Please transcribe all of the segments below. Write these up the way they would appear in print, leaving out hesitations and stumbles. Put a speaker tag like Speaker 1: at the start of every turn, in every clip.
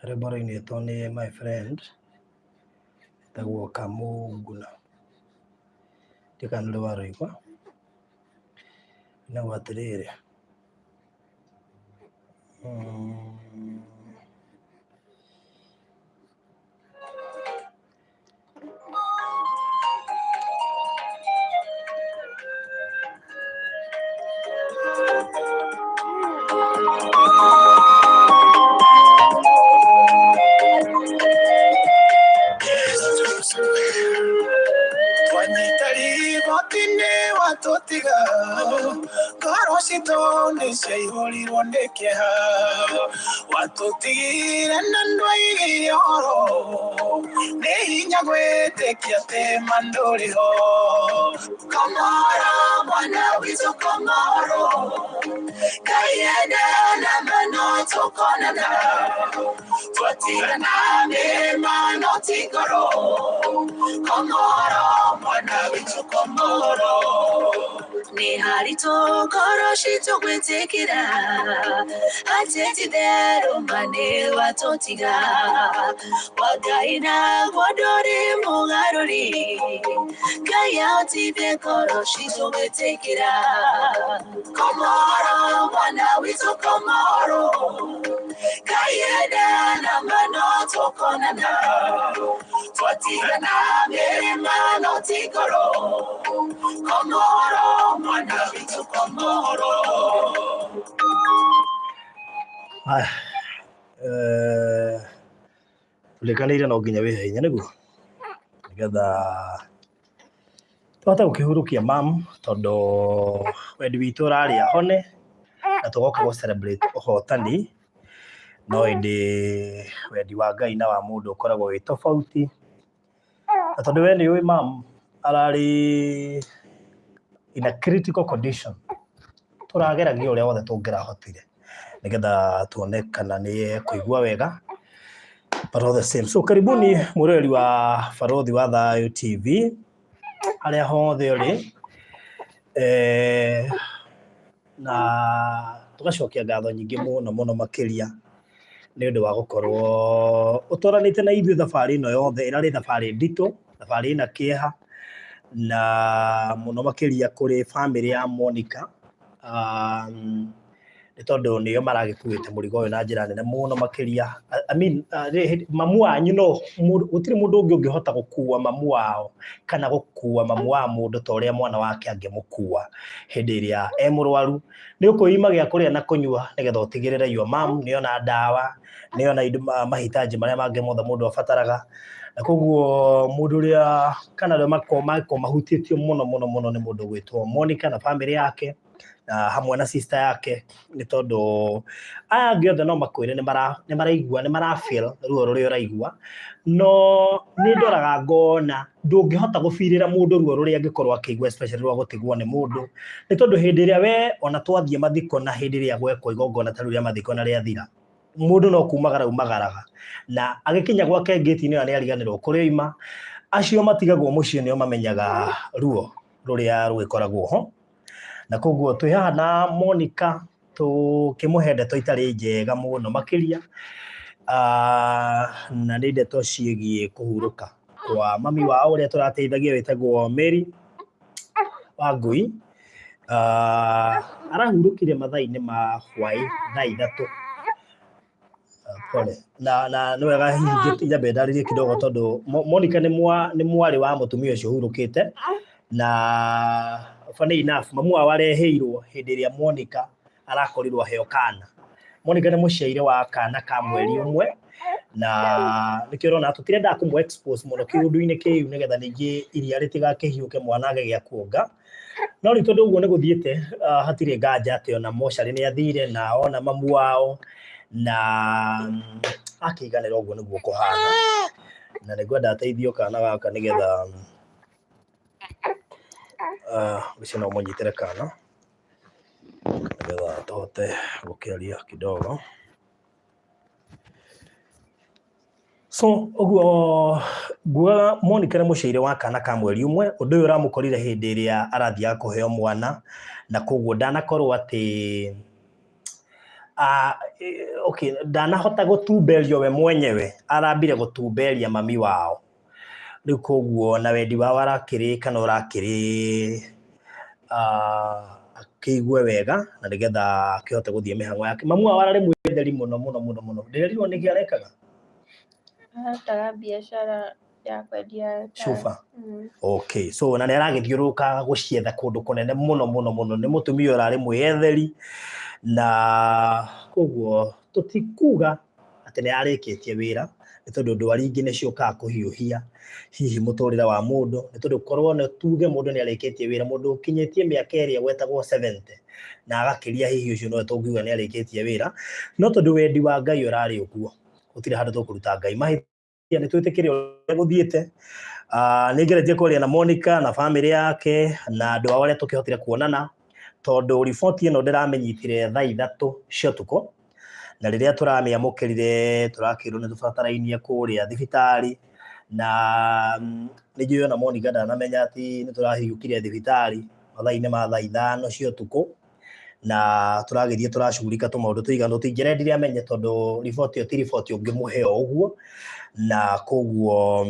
Speaker 1: Rebora-inĩ nĩ my friend etagwo Kamunguna, ndika nĩ waruigwa na watirĩrĩ
Speaker 2: Totiga Karosito ne sei holi ronde keha Watotigire nandwai oro Ne hinyagwe tekiate mandori ho Kamara mwana wizo kamaro Kayeda na mano tokona na Twatira na me mano tigaro Kamara mwana wizo kamaro Ni harito koroshito kwetekira Ateti dero mane watotiga Wagaina godori mugarori Kaya otibe koroshito kwetekira Komoro wana wito komoro Kaya dana mano tokona na Twatira na mere mano tigoro Komoro mwana vitu komoro.
Speaker 1: Tulikanĩire no nginya wĩhe hinya nĩguo nĩgetha tũhote gũkĩhurukia mam tondũ wendi witũ ũrarĩ hone na tũgoka gũ celebrate ũhotani no ĩndĩ wendi wa Ngai na wa mũndũ ũkoragwo wĩ tofauti na tondũ we nĩ ũĩ mam ararĩ in a critical condition turageragia ũrĩa wothe tũngĩrahotire nĩgetha tuone kana nĩ kũigua wega but all the same. So karibuni mũrori wa Barothi wa Thayũ TV arĩa hothe ũrĩ na tũgacokia ngatho nyingĩ mũno makĩria nĩ ũndũ wa gũkorwo ũtwaranĩte na ithuĩ thabarĩ ĩno yothe ĩrarĩ thabarĩ nditũ, thabarĩ ĩna kĩeha na mũno makĩria kũrĩ family ya Monica nĩ tondũ nĩo maragĩkuĩte mũrigo ũyũ na njĩra nene mũno makĩria. I mean mamu wanyu no gũtirĩ mũndũ ũngĩ ũngĩhota gũkua mamu wao kana gũkua mamu wa mũndũ ta ũrĩa mwana wake angĩmũkua hĩndĩ ĩrĩa e mũrwaru. Nĩ ũkũima gĩa kũrĩa na kũnyua nĩgetha ũtigĩrĩre your mom nĩona ndawa, nĩona mahitaji marĩa mangĩ mothe mũndũ abataraga. Na koguo mũndũ ũrĩa kana arĩa makoragwo mahutĩtio mũno nĩ mũndũ gwĩtwo Monica na family yake na hamwe na sister yake nĩ tondũ aya angĩ othe no makwĩre nĩ maraigua nĩ marafeel ruo rũrĩa ũraigua no nĩ ndoraga ngona ndũngĩhota gũbirĩra mũndũ ruo rũrĩa angĩkorwo akĩigua especially rwa gũtigwo nĩ mũndũ nĩ tondũ hĩndĩ ĩrĩa we ona twathiĩ mathiko na hĩndĩ ĩrĩa gwekwo igongona ta rĩu rĩa mathiko na rĩathira mũndũ no kumagara umagaraga na agĩkinya gwake ngĩti-inĩ ĩyo nĩ ariganĩrwo kũrĩa oima acio matigagwo mũciĩ nĩo mamenyaga ruo rũrĩa rũgĩkoragwo ho. Na koguo twĩ haha na Monica tũkĩmũhe ndeto itarĩ njega mũno makĩria na nĩ ndeto ciĩgiĩ kũhurũka kwa mami wao ũrĩa tũrateithagia wĩtagwo Mary Wangui. Arahurũkire mathaa-inĩ ma hwaĩ thaa 3 pole na nĩ wega hihi nyambe ndarĩrie kidogo tondũ Monica nĩ mwarĩ wa mũtumia ũcio ũhurũkĩte na funny enough mamu wao areheirwo hĩndĩ ĩrĩa Monica arakorirwo heo kana. Monica nĩ mũciare wa kana ka mweri ũmwe na nĩkĩo ũrona tũtirendaga kũmũ expose mũno kĩũndũ-inĩ kĩu nĩgetha ningĩ iria rĩtigakĩhiũke mwana age gĩa kuonga. No rĩu tondũ ũguo nĩ gũthiĩte hatirĩ nganja atĩ ona mocarĩ nĩ athire na ona mamu wao na akĩiganĩra ũguo nĩguo kũhana na nĩngwenda ateithio kana gaka nĩgetha gĩciĩ no mũnyitĩre kana nĩgetha tũhote gũkĩaria kidogo. So ũguo nguaga Monica nĩ mũciare wa kana ka mweri ũmwe. Ũndũ ũyũ ũramũkorire hĩndĩ ĩrĩa arathiaga kũheo mwana na koguo ndanakorwo atĩ Okay, ndanahota gutumberio we mwenyewe, arambire gutumberia mami wao. Riu koguo na wendi wao arakiri kana urakiri akĩigue wega na nigetha akihote guthie mihango yake. Mamu wao ararĩ mwenderi muno ndirerirwo niki arekaga
Speaker 3: arataga biashara ya kwendia
Speaker 1: Chufa. Okay, so na nĩaragĩthiũrũrũka gũcietha kũndũ kũnene mũno nĩ mũtumia ũrarĩ mwĩyetheri na koguo tũtikuga atĩ nĩarĩkĩtie wĩra nĩ tondũ ndwari ingĩ nĩciũkaga kũhiũhia hihi mũtũrĩre wa mũndũ, nĩ tondũ korwo nĩ tuge mũndũ nĩarĩkĩtie wĩra, mũndũ ũkinyĩtie mĩaka ĩrĩa gwetagwo 70 na agakĩria hihi ũcio no tũngiuga nĩarĩkĩtie wĩra, no tondũ wendi wa Ngai ũrarĩ ũguo gũtirĩ handũ tũkũruta Ngai mahĩtia nĩ twĩtĩkĩre ũrĩa gũthiĩte. Nĩngeretie kwaria na Monica na family yake na andũ ao arĩa tũkĩhotire kuonana, tondũ riboti ĩno ndĩramenyitire thaa 3 cia ũtukũ, na rĩrĩa tũramĩamũkĩrire tũrakĩrwo nĩ tũbatarainie kũrĩa thibitarĩ, na nĩnjũĩ ona Monica ndanamenya atĩ nĩ tũrahiũkire thibitarĩ mathaa-inĩ ma thaa 5 cia ũtukũ, na tũragĩthiĩ tũracugurika tũmaũndũ tũigana tũtingĩrendire amenye tondũ riboti ĩyo ti riboti ũngĩmũhe ũguo, na koguo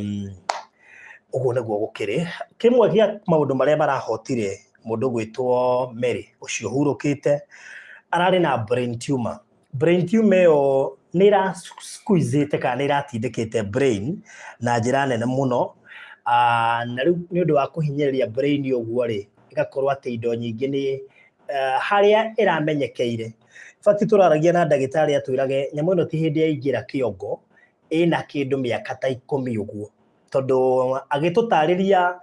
Speaker 1: ũguo nĩguo gũkĩrĩ. Kĩmwe gĩa maũndũ marĩa marahotire mũndũ gwĩtwo Mary ũcio ũhurũkĩte ararĩ na brain tumor. Brain tumor ĩyo nĩ ĩrasqueezĩte kana nĩ ĩratindĩkĩte brain na njĩra nene mũno, na rĩu nĩ ũndũ wa kũhinyĩrĩria brain ũguo-rĩ ĩgakorwo atĩ indo nyingĩ nĩ harĩa ĩramenyekeire. Bati tũraragia na ndagĩtarĩ atwĩrage nyamũ ĩno ti hĩndĩ yaingĩra kĩongo, ĩna kĩndũ mĩaka ta 10 ũguo, tondũ agĩtũtarĩria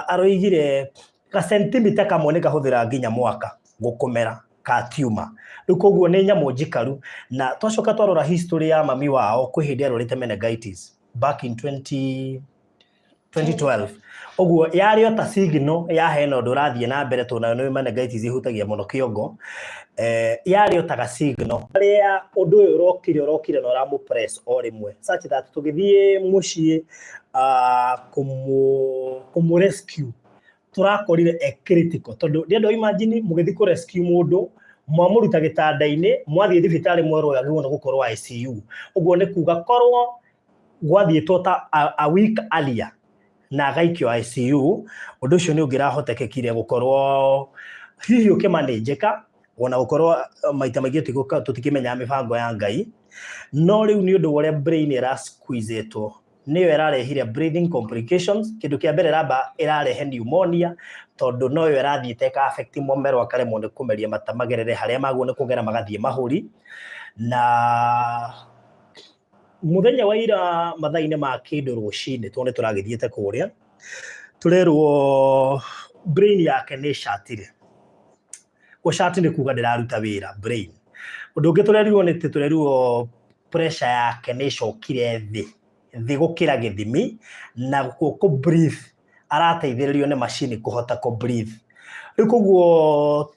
Speaker 1: aroigire ka centimeter kamwe nĩ kahũthĩra nginya mwaka gũkũmera ka tumor. Rĩu koguo nĩ nyamũ njikaru, na twacoka twarora history ya mami wao kwĩ hĩndĩ arwarĩte meningitis back in 2012. Ũguo yarĩ ta signal ya hena ũndũ ũrathiĩ na mbere, tondũ nayo nĩ meningitis ihutagia mũno kĩongo. Yarĩ ta signal rĩrĩa ũndũ ũyũ ũrokire na ũramũpress o rĩmwe, such that tũgĩthiĩ mũciĩ kũmũrescue tũrakorire critical, tondũ ndĩenda imagine mũgĩthiĩ kũrescue mũndũ mwamũruta gĩtanda-inĩ mwathiĩ thibitarĩ mwerwo agĩrĩirwo nĩ gũkorwo ICU. Ũguo nĩ kuga korwo gwathiĩtwo ta a week earlier na agaikio ICU, ũndũ ũcio nĩ ũngĩrahotekekire gũkorwo hihi ũkĩmanĩnjĩka, ona gũkorwo maita maingĩ tũtikĩmenyaga mĩbango ya Ngai. No rĩu nĩ ũndũ ũrĩa brain ĩrasqueezĩtwo nĩyo ĩrarehire breathing complications. Kĩndũ kĩa mbere ĩrarehe pneumonia, tondũ noyo ĩrathiĩte ĩka affect mũmero akaremwo nĩ kũmeria mata magerere harĩa maguo nĩ kũgera magathiĩ mahũri. Na mũthenya wa ira mathaa-inĩ ma kĩndũ rũcinĩ tondũ nĩ tũragĩthiĩte kũrĩa, tũrerwo brain yake nĩ shatire. Gũshati nĩ kuga ndĩraruta wĩra brain. Ũndũ ũngĩ tũrerirwo nĩ tũrerirwo pressure yake nĩ icokire thĩ gũkĩra gĩthimi, na kũ breathe arateithĩrĩrio nĩ macini kũhota kũ breathe. Rĩu koguo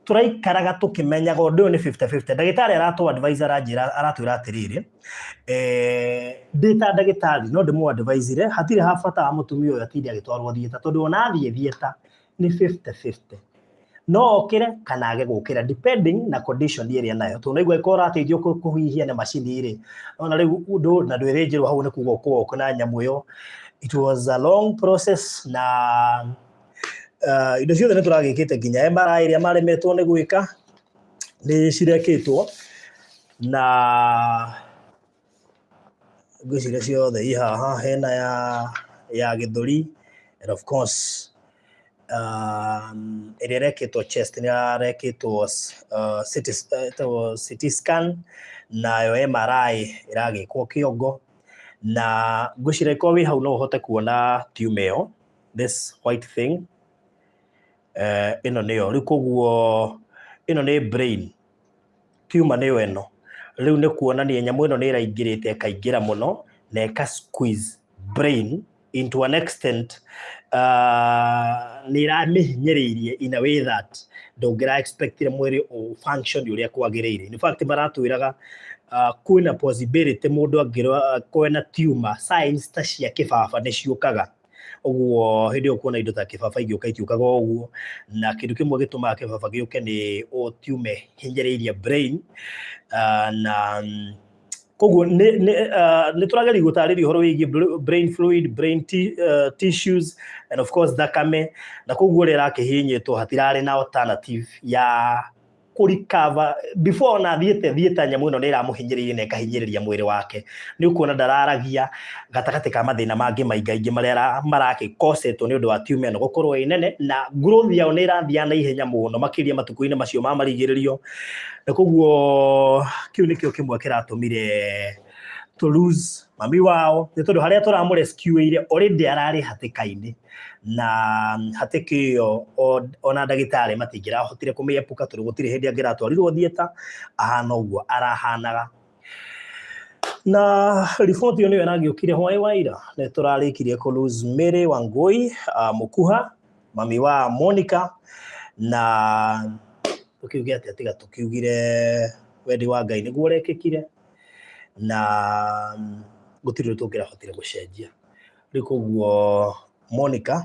Speaker 1: tũraikaraga tũkĩmenyaga ũndũ ũyũ nĩ 50-50. Ndagĩtarĩ aratũ advise aratwĩra atĩrĩrĩ, ndĩ ta ndagĩtarĩ no ndĩmũ advise hatirĩ ha bata wa mũtumia ũyũ atinde agĩtwarwo thieta, tondũ ona athiĩ thieta nĩ 50-50. No okĩre kana age gũkĩra depending na condition ĩrĩa nayo. Tunaigua ĩkorwo rateithio kũhihia na macini ĩrĩ, ona rĩu ũndũ na ndwĩrĩnjĩrwo hau nĩ kuga ũkũoka na nyamũ ĩyo. It was a long process, na indo ciothe nĩ tũragĩkĩte nginya MRI ĩrĩa maremetwo nĩ gwĩka nĩ cirekĩtwo, na ngwĩciria ciothe ihaha hena ya gĩthũri, and of course ĩrĩa rekĩtwo chest nĩ yarekĩtwo CT scan, nayo MRI ĩragĩkwo kĩongo, na ngwĩciria ĩkorwo wĩ hau no ũhote kuona tumor ĩyo, this white thing ĩno nĩyo. Rĩu koguo ĩno nĩ brain, tumor nĩyo ĩno. Rĩu nĩ kuonania nyamũ ĩno nĩ ĩraingĩrĩte ĩkaingĩra mũno na ĩka squeeze brain into an extent nĩ ĩramĩhinyĩrĩirie in a way that ndũngĩra expectire mwĩrĩ function ũrĩa kwagĩrĩire. In fact maratwĩraga kwĩna possibility mũndũ angĩkorwo na tumor signs ta cia kĩbaba nĩ ciũkaga, Uguo hindi ukuona indo ta kibaba igioka itiukaga uguo, na kindu kimwe gitumaga kibaba gioke ni utiume hinjiriirie brain, na koguo ni turageria gutariria uhoro wigie brain fluid, brain tissues, and of course thakame, na koguo ri rakihinyitwo hatirari na alternative ya kurikava before na thieta nyamu ino ni iramuhinyiriria na ikahinyiriria mwiri wake. Ni ukuona ndararagia gatakati ka mathina mangi maingaingi maria maragikosetwo ni undu wa tumor ino gukorwo inene, na growth yao ni irathia na ihenya muno makiria matuku-ini macio ma marigiririo. Na koguo kiu nikio kimwe kiratumire to lose mami wao, ni tondu haria turamurescue already arari hatika-ini, na hatiki iyo ona ndagitari matingirahotire kumiepuka tondu gutiri hindi angiratwarirwo thieta ahana uguo arahanaga. Na riboti iyo niyo iragiukire hwai wa ira, ni turarikirie ku lose Mary Wangui Mukuha, mami wa Monica, na tukiugia ati atiga tukiugire wendi wa Ngai niguo urekikire, na gutiri tungirahotire gucenjia. Riu koguo Monica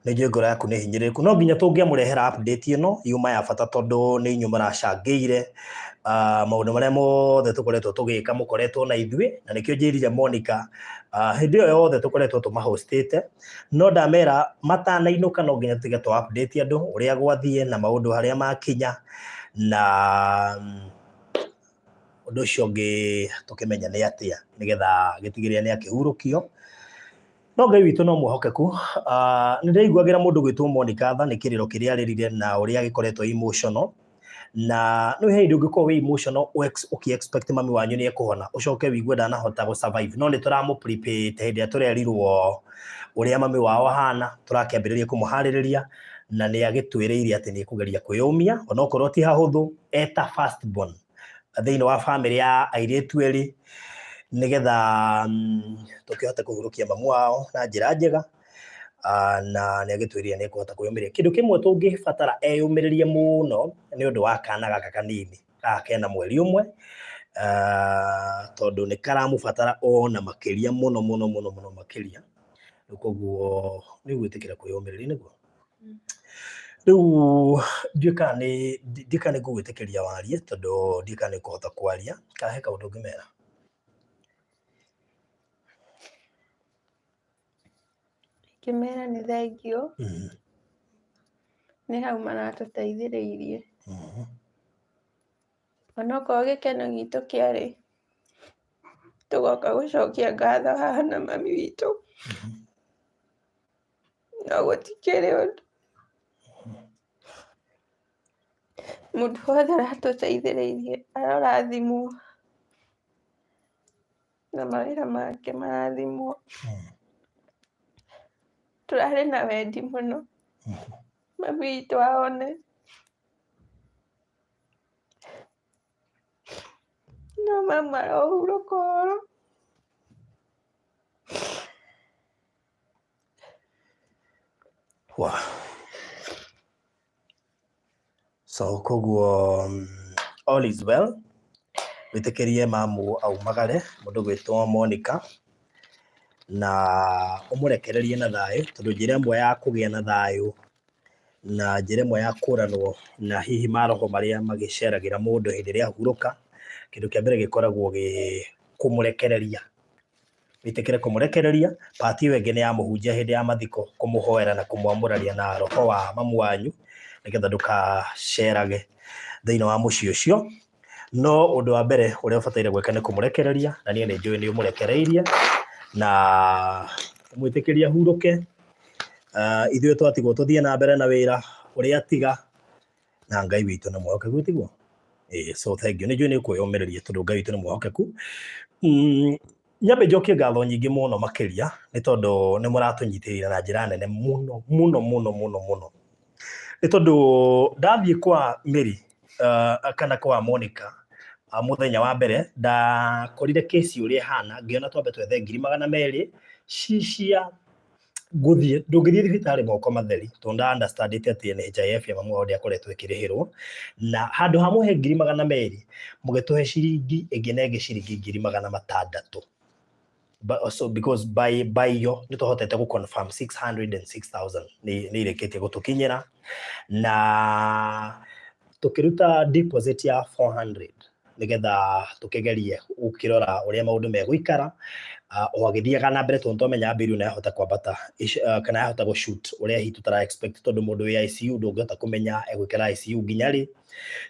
Speaker 1: nijue ngoro yaku ni hinyiriku, no nginya tungiamurehera update ino yuma ya bata tondu ni inyu muracangiire maundu maria mothe tukoretwo tugika mukoretwo na ithui, na nikio njirire Monica hindi iyo yothe tukoretwo tumahostite, no ndamera matanainuka no nginya tutige tu update andu uria gwathie na maundu haria makinya, na undu ucio ungi tukimenya ni atia nigetha gitigirire ni akihurukio. No Ngai witu no muhokeku. Ni ndaiguagira mundu gwitwo Monica tha ni kiriro kiria aririre na uria gikoretwo emotional, na no he ndu ngiko we emotional uki expect mami wanyu ni ekuhona ucoke wigue ndanahota go survive, no ni turamu prepare hindi turerirwo uria mami wao hana, turakiambiriria kumuhaririria, na ni agitwiriire ati ni kugeria kwiyumia ona okorwo ti hahuthu eta first born thiini wa family ya airitu eri, nigetha tukihote kuhurukia mamu wao na njira njega, na ni agitwiriria ni kuhota kwiyumiria. Kindu kimwe tungibatara eyumiririe muno ni undu wa kana gaka kanini kena mweri umwe, tondu ni karamubatara ona makiria muno muno muno muno makiria. Koguo ni gwitikira kwiyumiriria niguo. Riu ndikane ngugwitikiria warie tondu ndikane kuhota kwaria, kahe kaundu ngimera.
Speaker 3: Kimera ni thengio ni hau maratuteithiriirie, onokorwo gikeno gitu kiari tugoka gucokia ngatho haha na mami witu, no gutikiri undu mundu wothe aratuteithiriirie arorathimwo na mawira make marathimwo. Turari na wendi muno mami witu aone, no mama arohuruka uhoro.
Speaker 1: Wow. So koguo all is well, witikirie mamu aumagare mundu gwitwo Monica, na umurekererie na thayu tondu njira imwe ya kugia na thayu na njira imwe ya kuranwo na hihi maroho maria magiceragira mundu hindi ria huruka, kindu kia mbere gikoragwo kumurekereria, witikire kumurekereria. Pati iyo ingi ni ya muhunjia hindi ya mathiko, kumuhoera na kumwamuraria na roho wa mamu wanyu nigetha ndukacerage thiini wa mucii ucio. No undu wa mbere uria ubataire gwika ni kumurekereria, na nie ni njui ni umurekereirie na mwitikiria huruke. Ithuĩ twatigwo tuthie na mbere na wira uria tiga, na Ngai witu ni mwihokeku tiguo. So thank you, ni njui ni kwiyumiriria tondu Ngai witu ni mwihokeku. Nyambe njokie ngatho nyingi muno makiria ni tondu ni muratunyitiriira na njira nene muno muno muno muno muno, ni tondu ndathie kwa Mary kana kwa Monica muthenya wa mbere ndakorire kesi uria hana, ngiona twambe twethe 200,000 cia guthie ndungithie thibitari moko matheri tondu understand ati NHIF ya mamu wao ndiakoretwo ikirihirwo, na handu ha muhe 200,000 mugituhe ciringi ingi na ingi ciringi 600,000. so because by yo nĩ tũhotete gũ confirm 606,000 nĩ ireketie gũtũkinyĩra, na tũkĩruta deposit ya 400 nĩgetha tũkĩgerie gũkĩrora ũrĩa maũndũ megũikara, wagĩthiaga na mbere tondũ tũmenya mbirũ nĩ yahota kwambata kana yahota gũ-shoot ũrĩa hihi tũtara expect, tondũ mũndũ wĩ ICU ndũngĩhota kũmenya egũikara ICU nginya rĩ.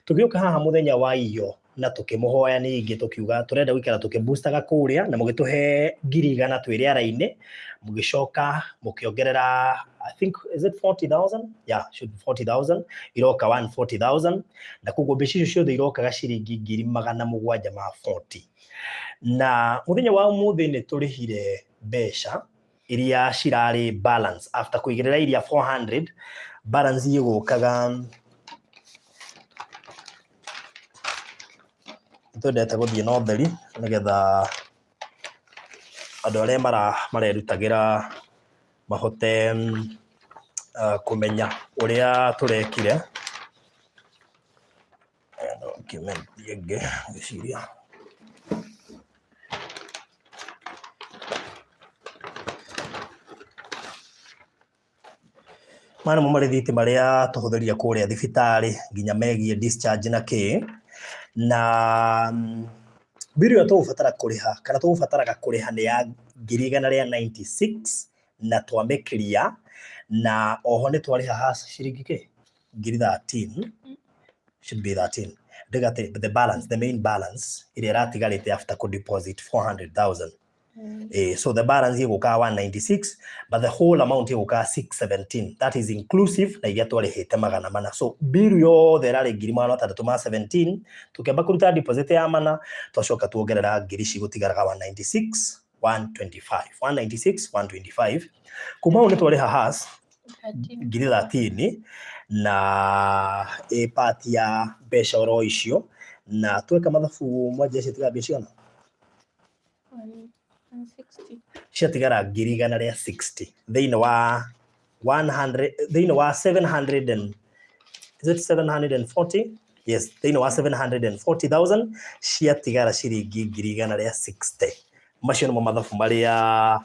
Speaker 1: Tũgĩũka haha mũthenya wa iyo na tũkĩmũhoya ningĩ tũkiuga tũrenda gũikara tũkĩboostaga kũrĩa, na mũgĩtũhe 100,000 twĩrĩ ara-inĩ, mũgĩcoka mũkĩongerera I think is it 40,000, yeah, should be 40,000, iroka 140,000, na koguo mbeca icio ciothe irokaga ciringi 740. Na mũthenya wa ũmũthĩ nĩ tũrĩhire mbeca iria cirarĩ balance after kũigĩrĩra iria 400, balance igũkaga twendete gũthiĩ na ũtheri nĩgetha andũ arĩa marerutagĩra mahote kũmenya ũrĩa tũrekire. Document ĩngĩ gĩciria mana mo marĩthiti marĩa tũhũthĩrire kũrĩa thibitarĩ nginya megie discharge na kĩ, na bill tũgũbatara kũrĩha kana tũgũbataraga kũrĩha nĩ ya 196 na twamĩkĩria, na oho nĩ twarĩha ciringi kĩ 13, should be 13, but the balance, the main balance ĩrĩa ĩratigarĩte after kũ deposit 400,000. So the balance ĩgũkaga 196, but the whole amount ĩgũkaga 617, that is inclusive na iria twarĩhĩte 400. So bill yothe ĩrarĩ 617, tũkĩamba kũruta deposit ya 400, twacoka tuongerera ngiri cigũtigaraga 196, 125. Kuma hau nĩ twarĩha has 13 na part ya mbeca oro icio, na tweka mathabu mwanja citiga ciana ciatigara 160 thĩinĩ wa 100, thĩinĩ wa 700 and is it 740? Yes, thĩinĩ wa 740,000 ciatigara ciringi 160. Macio nĩmo mathabu marĩa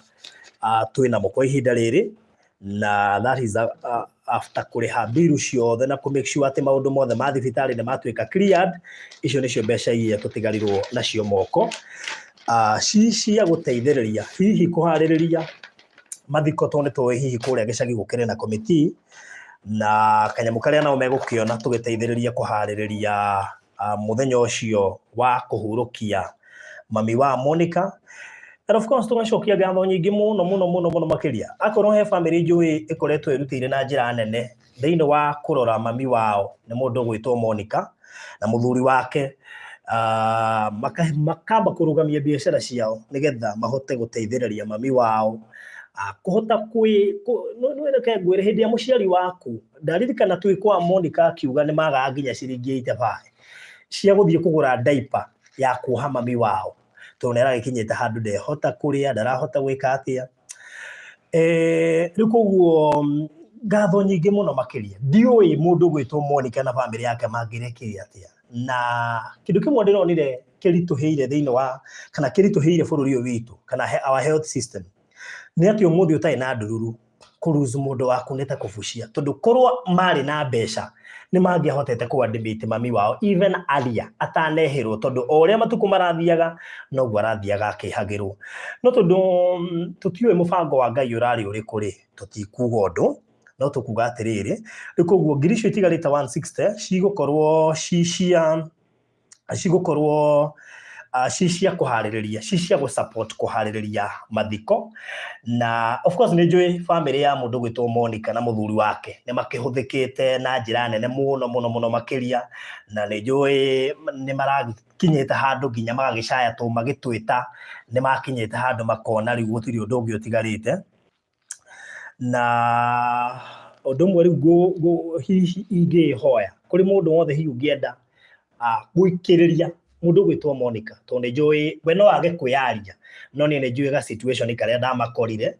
Speaker 1: twĩnamo kwa ihinda rĩrĩ, na that is after kũrĩha bill ciothe na make sure atĩ maũndũ mothe ma thibitarĩ nĩ matuĩka cleared. Icio nĩcio mbeca iria tũtigarirwo nacio moko cia gũteithĩrĩria hihi kũharĩrĩria mathiko, tondũ nĩtũĩ hihi kũrĩa gĩcagi gũkĩrĩ na committee na kanyamũ karĩa nao megũkĩona tũgĩteithĩrĩria kũharĩrĩria mũthenya ũcio wa kũhurũkia mami wa Monica. And of course tũgacokia ngatho nyingĩ mũno makĩria akorwo he family njũĩ ĩkoretwo ĩrutĩire na njĩra nene thĩinĩ wa kũrora mami wao, nĩ mũndũ ũgwĩtwo Monica na mũthuri wake, makamba kũrũgamia biacara ciao nĩgetha mahote gũteithĩrĩria mami wao, kũhota nĩreke ngwĩre hĩndĩ ya mũciari waku ndaririkana twĩ kwa Monica akiuga nĩ magaga nginya ciringi 85 cia gũthiĩ kũgũra diaper ya kuoha mami wao, tondũ nĩaragĩkinyĩte handũ ndehota kũrĩa, ndarahota gwĩka atĩa. Rĩu koguo ngatho nyingĩ mũno makĩria, ndiũĩ mũndũ ũgwĩtwo Monica na famĩlĩ yake mangĩrekire atĩa, na kĩndũ kĩmwe ndĩronire kĩritũhĩire thĩinĩ wa kana kĩritũhĩire bũrũri ũyũ witũ kana our health system nĩ atĩ ũmũthĩ ũtarĩ na ndururu kũruzu mũndũ waku nĩ ta kũbucia, tondũ korwo marĩ na mbeca nĩ mangĩahotete kũ-admit mami wao even aria ataneherwo, tondũ o ũrĩa matukũ marathiaga noguo arathiaga akĩhagĩrwo. No tondũ tũtiũĩ mũbango wa Ngai ũrarĩ ũrĩkũ rĩ, tũtikuga ũndũ, no tũkuga atĩrĩrĩ, rĩu koguo ngiri icio itigarĩte 160 cigũkorwo cia kũharĩrĩria, cia gũ-support kũharĩrĩria mathiko. Na of course nĩ njũĩ family ya mũndũ gwĩtwo Monica na mũthuri wake nĩ makĩhũthĩkĩte na njĩra nene mũno makĩria, na nĩ njũĩ nĩ marakinyĩte handũ nginya magagĩcaya tũ magĩtwĩta, nĩ makinyĩte handũ makona rĩu gũtirĩ ũndũ ũngĩ ũtigarĩte. Na ũndũ ũmwe rĩu hihi ingĩhoya kũrĩ mũndũ wothe hihi ũngĩenda gũikĩrĩria mũndũ gwĩtwo Monica, tondũ nĩ njũĩ we no age kwĩyaria, no niĩ nĩ njũĩ ga situation karĩa ndamakorire,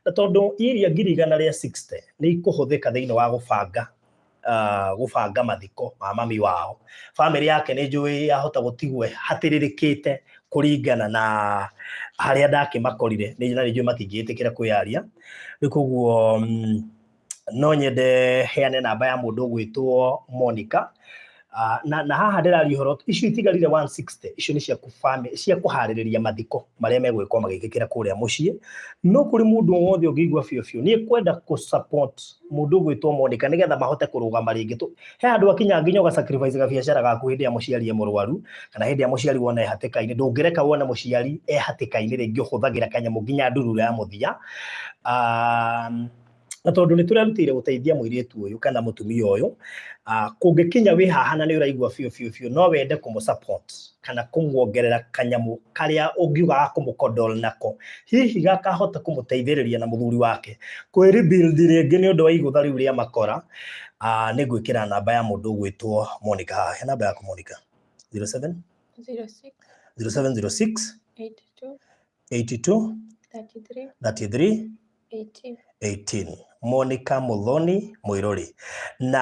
Speaker 1: na tondũ iria 160 nĩ ikũhũthĩka thĩinĩ wa gũbanga mathiko ma mami wao. Family yake nĩ njũĩ yahota gũtigwo hatĩrĩrĩkĩte kuringana na haria ndakimakorire ni njui matingĩtĩkĩra kwĩyaria rĩu koguo no nyende heane namba ya mũndũ gwĩtwo Monica na haha ndĩraria ũhoro icio itigarire 160 icio nĩ cia kũharĩrĩria mathiko marĩa megwĩkwo magĩkĩkĩra kũrĩa mũciĩ no kũrĩ mũndũ wothe ũngĩigua biũ nĩ kwenda kũ support mũndũ gwĩtwo Monica nĩgetha mahote kũrũgama rĩngĩ he andũ akinya nginya ũga sacrifice gabiacara gaku hĩndĩ ya mũciari mũrwaru kana hĩndĩ ya mũciari wona e hatĩka-inĩ ndũngĩreka wona mũciari e hatĩka-inĩ rĩngĩ ũhũthagĩra kanyamũ nginya ndurura ya mũthia na tondũ nĩ tũrerutĩire gũteithia mũirĩtu ũyũ kana mũtumia ũyũ kũngĩkinya wĩ haha na nĩ ũraigua biũ no wende kũmũ-support kana kũmuongerera kanyamũ karĩa ũngiuga kũmũ-condole nako hihi gakahota kũmũteithĩrĩria na mũthuri wake kwĩ-rebuild rĩngĩ nĩ ũndũ wa igũtha rĩu rĩa makora nĩ ngwĩkĩra namba ya mũndũ gwĩtwo Monica haha he namba yaku Monica 07 0706 82 33 18 Monica Muthoni Muiruri na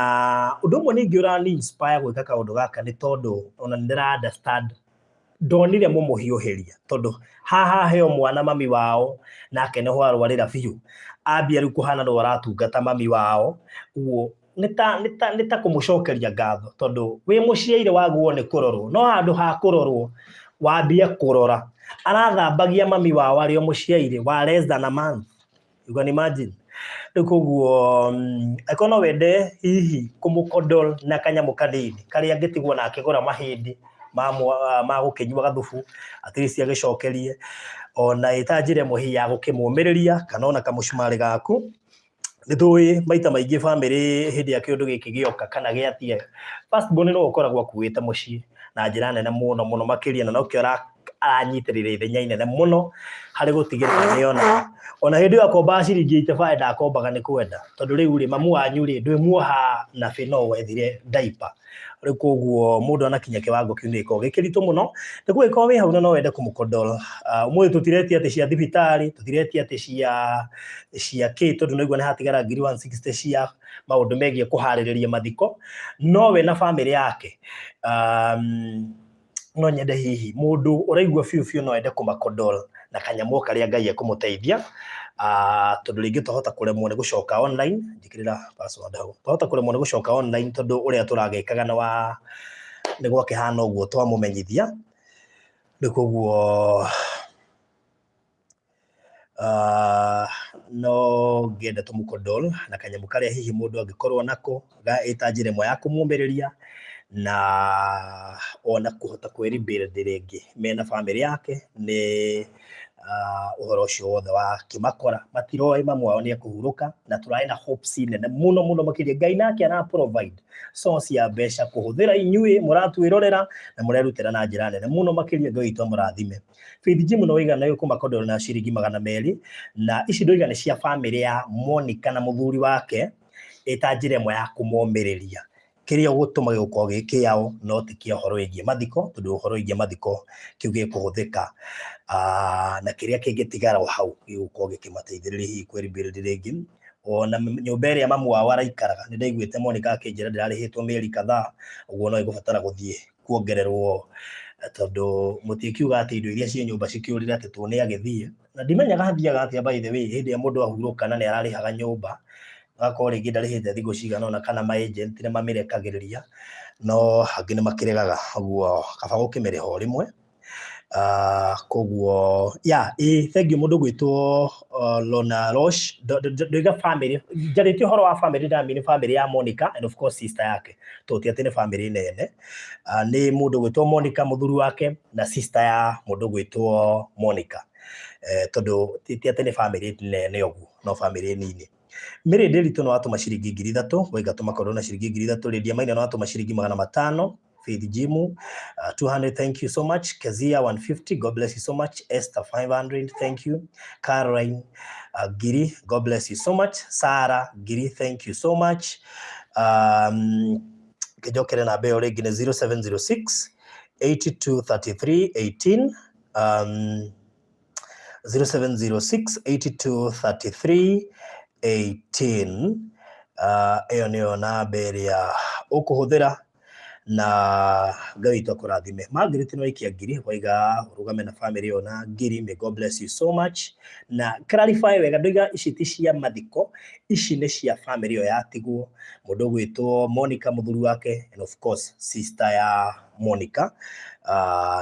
Speaker 1: ũndũ ũmwe ningĩ ũrani inspire gwĩka kaũndũ gaka nĩ tondũ ona nĩ understand ndonire mũmũhiũhĩria tondũ haha heo mwana mami wao nake nĩ arwarĩra biũ ambia rĩu kũhana no aratungata mami wao ũguo nĩ ta kũmũcokeria ngatho tondũ wĩ mũciaire waguo nĩ kũrorwo no handũ ha kũrorwo wambia kũrora arathambagia mami wao arĩ mũciaire wa less than a month you can imagine rĩu koguo angĩkorwo no wende hihi kũmũ-condole na kanyamũ kanini karĩa angĩtigwo na akĩgũra mahĩndĩ ma gũkĩnyua gathubu at least agĩcokerie ona ĩta njĩra ĩmwe hihi ya gũkĩmũmĩrĩria kana ona kamũcumarĩ gaku nĩ tũĩ maita maingĩ bamĩrĩ hĩndĩ ya kĩũndũ gĩkĩ gĩoka kana gĩatia first born no ũkoragwo akuĩte mũciĩ na njĩra nene mũno makĩria na nokĩo aranyitĩrĩra ithenya inene mũno harĩ gũtigĩrĩra nĩona ona hĩndĩ ĩyo akombaga ciringi 85 ndakombaga nĩ kwenda tondũ rĩu rĩ mamu wanyu rĩ ndwĩmuoha na bino wethire diaper rĩu koguo mũndũ anakinya kĩwango kĩu nĩ gĩkoragwo gĩkĩritũ mũno nĩ gũgĩkorwo wĩ hau na no wende kũmũ-condole ũmũthĩ tũtiretia atĩ cia thibitarĩ tũtiretia atĩ cia kĩ tondũ naigua nĩ hatigara ngiri 160 cia maũndũ megiĩ kũharĩrĩria mathiko no we na bamĩrĩ yake no nyende hihi mũndũ ũraigua biũ no ende kũma-condole na kanyamũ karĩa Ngai ekũmũteithia tondũ rĩngĩ twahota kũremwo nĩ gũcoka online njĩkĩrĩra password hau twahota kũremwo nĩ gũcoka online tondũ ũrĩa tũragĩkaga nĩ gwakĩhana ũguo twamũmenyithia rĩu koguo no ngĩenda tũmũ-condole na kanyamũ karĩa hihi mũndũ angĩkorwo nako ĩta njĩra ĩmwe ya kũmũmĩrĩria na ona kũhota kwĩ-rebuild rĩngĩ mena bamĩrĩ yake nĩ ũhoro ũcio wothe wa kĩmakora matiroĩ mamu wao nĩ ekũhurũka na tũrarĩ na hopes nene mũno makĩria Ngai nake ara-provide source ya mbeca kũhũthĩra inyuĩ mũratwĩrorera na mũrerutĩra na njĩra nene mũno makĩria Ngai witũ amũrathime Faith Gym no wĩigana kũma-condole na ciringi 200 na ici ndoiga nĩ cia bamĩrĩ ya Monica na mũthuri wake ĩta njĩra ĩmwe ya kũmomĩrĩria kĩrĩa gũtũma gĩgũkorwo gĩ kĩao no ti kĩa ũhoro wĩgiĩ mathiko tondũ ũhoro wĩgiĩ mathiko kĩu gĩkũhũthĩka na kĩrĩa kĩngĩtigara o hau gĩgũkorwo gĩkĩmateithĩrĩria hihi kwĩ-rebuild rĩngĩ ona nyũmba ĩrĩa mamu wao araikaraga nĩ ndaiguĩte Monica akĩnjĩra ndĩrarĩhĩtwo mĩeri kadhaa ũguo no ĩgũbatara gũthiĩ kuongererwo tondũ mũtikiuga atĩ indo iria ciĩ nyũmba cikĩũrire atĩ nĩ agĩthiĩ na ndimenyaga athiaga atĩa by the way hĩndĩ ya mũndũ ahurũka na nĩ ararĩhaga nyũmba agakorwo rĩngĩ ndarĩhĩte thikũ cigana ona kana ma-agent nĩ mamĩrekagĩrĩria no angĩ nĩ makĩregaga ũguo kaba gũkĩmĩrĩha o rĩmwe koguo thengiũ mũndũ gwĩtwo Lona Roche ndoiga bamĩrĩ njarĩtie ũhoro wa bamĩrĩ ndamini bamĩrĩ ya Monica and of course sister yake tũti atĩ nĩ bamĩrĩ nene nĩ mũndũ gwĩtwo Monica mũthuri wake na sister ya mũndũ gwĩtwo Monica tondũ ti atĩ nĩ bamĩrĩ nene ũguo no bamĩrĩ nini Mary Nderitu no atũma ciringi 3000 Waiga tũma-condole na ciringi 3000 Lydia Maina no atũma ciringi 500 Faith Gym 200 thank you so much Kezia 150 God bless you so much Esther 500 thank you Caroline Giri God bless you so much Sarah Giri thank you so much kĩjokere namba ĩyo rĩngĩ nĩ 0706 8233 18 0706 8233 18 ĩyo nĩyo namba ĩrĩa ũkũhũthĩra na Ngai witũ akũrathime. Margaret no ikia ngiri waiga urugame na family yo na ngiri. May God bless you so much. Na clarify wega ndoiga ici ti cia mathiko, ici nĩ cia family yo yatigwo, mũndũ gwĩtwo Monica mũthuri wake, and of course sister ya Monica,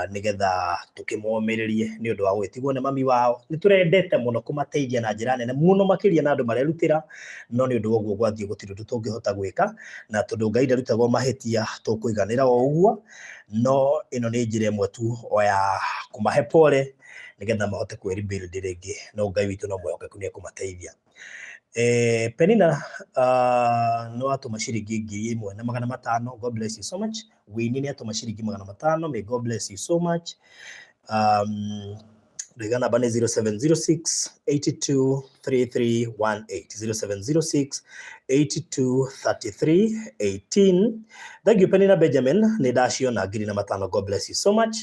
Speaker 1: nigetha tukimwomererie ni undu wa gwitigwo na mami wao. Ni turendete muno kumateithia na njira nene muno makiria na andu marerutira, no ni undu woguo gwathie gutiri undu tungihota gwika, na tondu Ngai ndarutagwo mahitia tukuiganira o uguo, no ino ni njira imwe tu ya kumahe pole nigetha mahote kwi-rebuild ringi, no Ngai witu no mwehokeku ni akumateithia. Penina no atuma ciringi 1,500. God bless you so much. Winnie ni atuma ciringi 500. May God bless you so much. Riga namba ni 0706 82 3318 0706 82 33 18. Thank you Penina Benjamin ni dacio na 5,000. God bless you so much.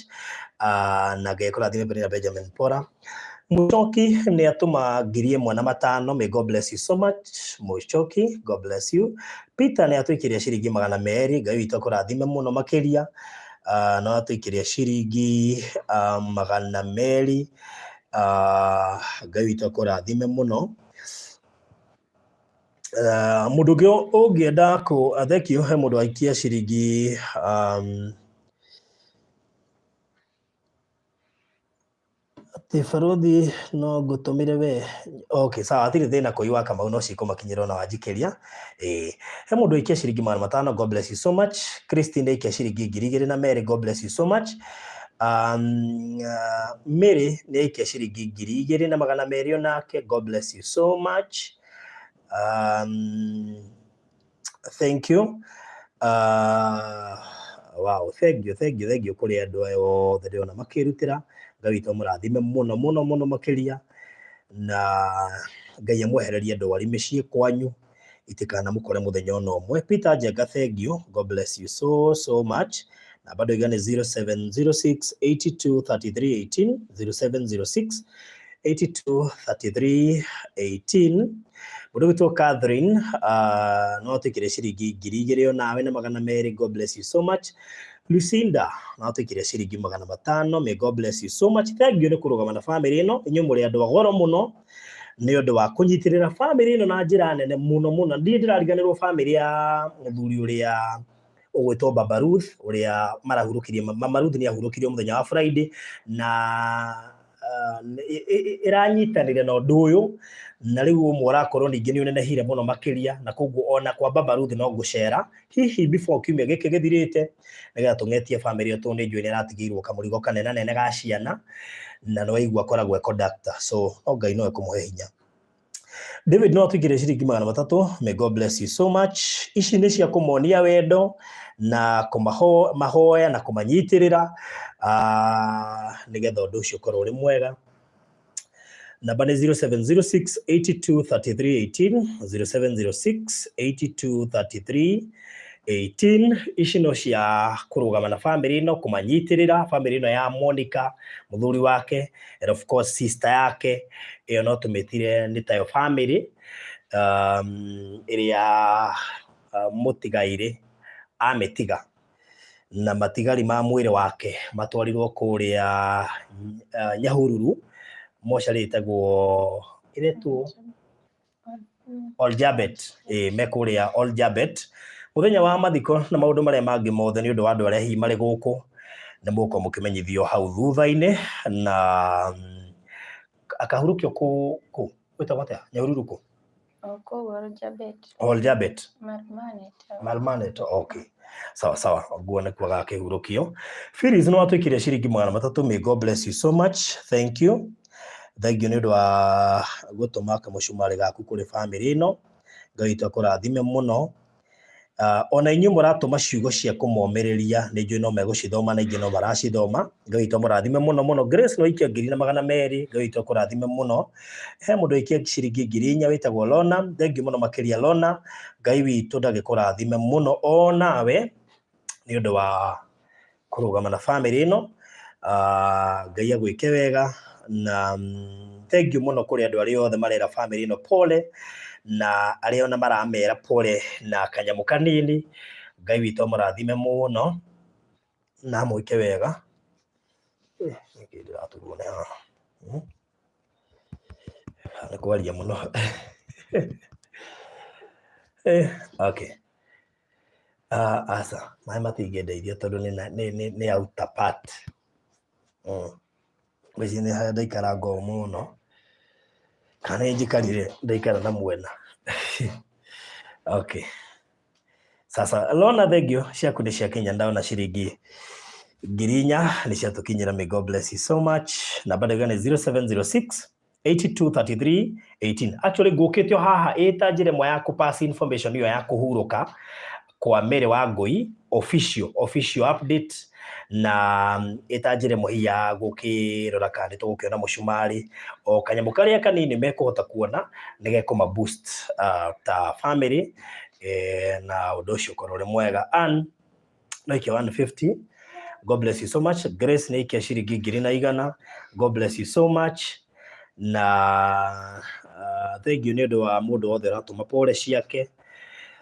Speaker 1: Na ngekora thime Penina Benjamin Pora. Muchoki ni atuma 1,500. May God bless you so much. Muchoki, God bless you. Peter ni atuikiria ciringi 200. Ngai witu akurathime muno makiria. No atuikiria ciringi 200. Ngai witu akurathime muno. Mundu ungienda ku thank you he mundu aikia ciringi Tifarodhi no gutumire we. Okay, sawa, atiri thina kuiwa kama no ciko makinyiro na wajikiria. He mundu aikia ciringi 500. God bless you so much. Christine aikia ciringi 2,000 na Mary. God bless you so much. Mary ni aikia ciringi 2,200 nake. God bless you so much. Thank you. Wow, thank you kuri andu ayo thero na makirutira. Ngai witu murathime muno makiria, na Ngai amwehererie ndwari micii kwanyu itikana mukore muthenya ono umwe. Peter Njenga, thank you. God bless you so much. Na bado igane 0706 82 33 18 0706 82 33 18. Mundu gwitwo Catherine no tukire ciringi 2,000 nawe na 200. God bless you so much. Lucinda no tukire ciringi 500. May God bless you so much. Thank you ni kurugama na family ino, inyu muri andu agoro muno ni undu wa kunyitirira family ino na njira nene muno. Ndi ndirariganirwo family ya muthuri uria ugwitwo Baba Ruth uria marahurukirie. Mama Ruth ni ahurukirie muthenya wa Friday, na iranyitanire na undu uyu, na riu umwe urakorwo ningi ni unenehire muno makiria, na koguo ona kwa Baba Ruth no gucera hihi before kiumia giki githirite, nigetha tungetie family yetu ni njui ni ratigirwo kamurigo kanene ga ciana, na no igua koragwo e conductor, so no Ngai no ekumuhe hinya. David no tukire ciringi 300. May God bless you so much. Ici ni cia kumonia wendo na kumahoya na kumanyitirira nigetha undu ucio korwo uri mwega. Namba ni 0706 82 33 18 0706 82 33 18. Ici no cia kurugama na family ino, kumanyitirira family ino ya Monica muthuri wake, and of course sister yake iyo no tumetire ni tayo family iria mutigaire ametiga, na matigari ma mwiri wake matwarirwo kuria Nyahururu mochari itagwo iretu Oljabet, mekuria Oljabet muthenya wa mathiko na maundu maria mangi mothe ni undu wa andu aria hi mari guku na muko mukimenyithio hau thutha-ini. Na akahurukio ku wetagwo atia Nyahururu ku Oljabet Marmanet. Okay, sawa guo ni kwaga kihurukio. Phyllis no atwikire ciringi 300. May God bless you so much. Thank you ni undu wa gutuma kamucumari gaku kuri family ino. Ngai witu akurathime muno. Ona inyu muratuma ciugo cia kumomereria ni njui no megucithoma na ingi no maracithoma. Ngai witu murathime muno. Grace no ikia 2,200. Ngai witu akurathime muno. He mundu ikia ciringi 4,000 witagwo Lona. Thank you muno makiria Lona. Ngai witu ndagikurathime muno onawe ni undu wa kurugama na family ino. Ngai agwike wega, na thank you muno kuri andu aria othe marera family ino pole, na aria ona maramera pole na kanyamu kanini. Ngai witũ amũrathime mũno na amwĩke wega. Nĩkĩ ndĩraturwo nĩ haha nĩ kwaria mũno. Okay. Aca maĩ matingĩndeithia tondũ nĩ outer part. Gwĩciria nĩ harĩa ndaikaranga ũũ mũno kana nĩ njikarire ndaikara na mwena. Okay. Sasa Lona, thengio ciaku nĩ ciakinya, ndaona ciringi 4,000 nĩ ciatũkinyĩra. May God bless you so much. Namba ndauga nĩ 0706 8233 18. Actually ngũkĩte o haha ĩta njĩra ĩmwe ya pass information ĩyo ya kũhurũka kwa Mary Wangui official update, na ĩta njĩra ĩmwe ya gũkĩrora kana tũgũkĩona mũcumarĩ o kanyamũ karĩa kanini mekũhota kuona nĩgekũma boost ta family, na ũndũ ũcio ũkorwo ũrĩ mwega. Ann no ikia 150. God bless you so much. Grace nĩ ikia ciringi 2,100. God bless you so much. Na thank you nĩ ũndũ wa mũndũ wothe ũratũma pole ciake,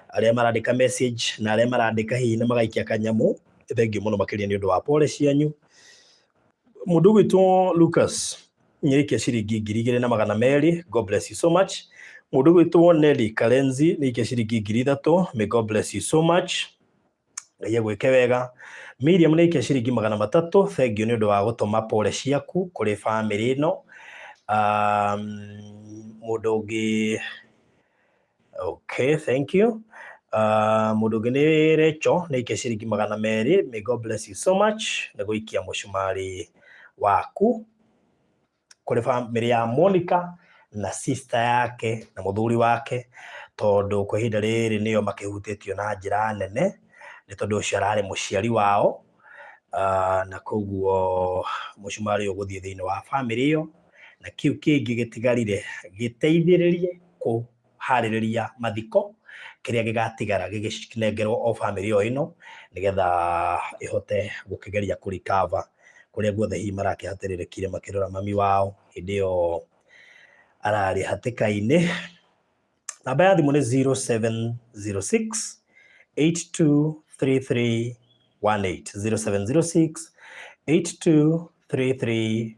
Speaker 1: arĩa marandĩka message na arĩa marandĩka hihi na magaikia kanyamũ. Thank you mũno makĩria nĩ ũndũ wa pole cianyu. Mũndũ gwĩtwo Lucas nĩ ikia ciringi 2,200. God bless you so much. Mũndũ gwĩtwo Nelly Kalenzi nĩ ikia ciringi 3,000. May God bless you so much. Ngai agwĩke wega. Miriam nĩ ikia ciringi 300. Thank you nĩ ũndũ wa gũtũma pole ciaku kũrĩ family ĩno. Mũndũ ũngĩ, okay, thank you. Mũndũ ũngĩ nĩ Rachel nĩ ikia ciringi 200. May God bless you so much nĩ gũikia mũcumarĩ waku kũrĩ family ya Monica na sister yake na mũthuri wake, tondũ kwa ihinda rĩrĩ nĩo makĩhutĩtio na njĩra nene nĩ tondũ ũcio ararĩ mũciari wao, na koguo mũcumarĩ ũgũthiĩ thĩinĩ wa family ĩyo, na kiu kĩngĩ gĩtigarire gĩteithĩrĩrie kũharĩrĩria mathiko kĩrĩa gĩgatigara gĩgĩnengerwo o family o ĩno nĩgetha ĩhote gũkĩgeria kũrecover kũrĩa guothe hihi marakĩhatĩrĩrĩkire makĩrora mami wao hĩndĩ ĩyo ararĩ hatĩka-inĩ. Namba ya thimũ nĩ 0706 823318. 0706 823318.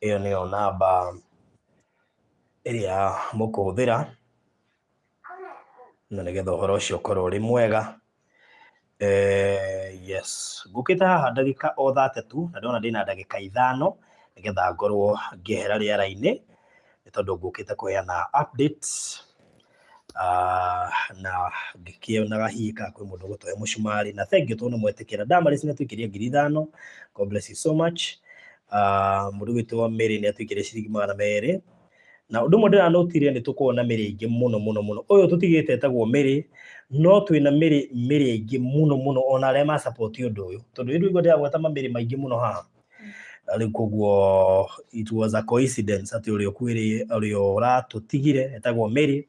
Speaker 1: Ĩyo nĩyo namba ĩrĩa mũkũhũthĩra na nĩgetha ũhoro ũcio ũkorwo ũrĩ mwega. Yes, ngũkĩte haha ndagĩka o 32 na ndona ndĩna ndagĩka 5 nĩgetha ngorwo ngĩehera rĩera-inĩ nĩ tondũ ngũkĩte kũheana updates, na ngĩkĩonaga hihi kana kwĩ mũndũ ũgũtũhe mũcumarĩ, na thank you tondũ nĩ mwetĩkĩra. Damaris nĩ atwĩkĩria 5,000. God bless you so much. Mũndũ gwĩtwo Mary nĩ atwĩkĩria ciringi 200. Na ũndũ ũmwe ndĩranotirie nĩ tũkorwo na Mary aingĩ mũno. Ũyũ tũtigĩte etagwo Mary, no twĩna Mary aingĩ mũno ona arĩa ma support ũndũ ũyũ, tondũ hĩndĩ ĩyo ndĩragweta Mary maingĩ mũno haha. Rĩu koguo it was a coincidence atĩ ũrĩa ũratũtigire etagwo Mary,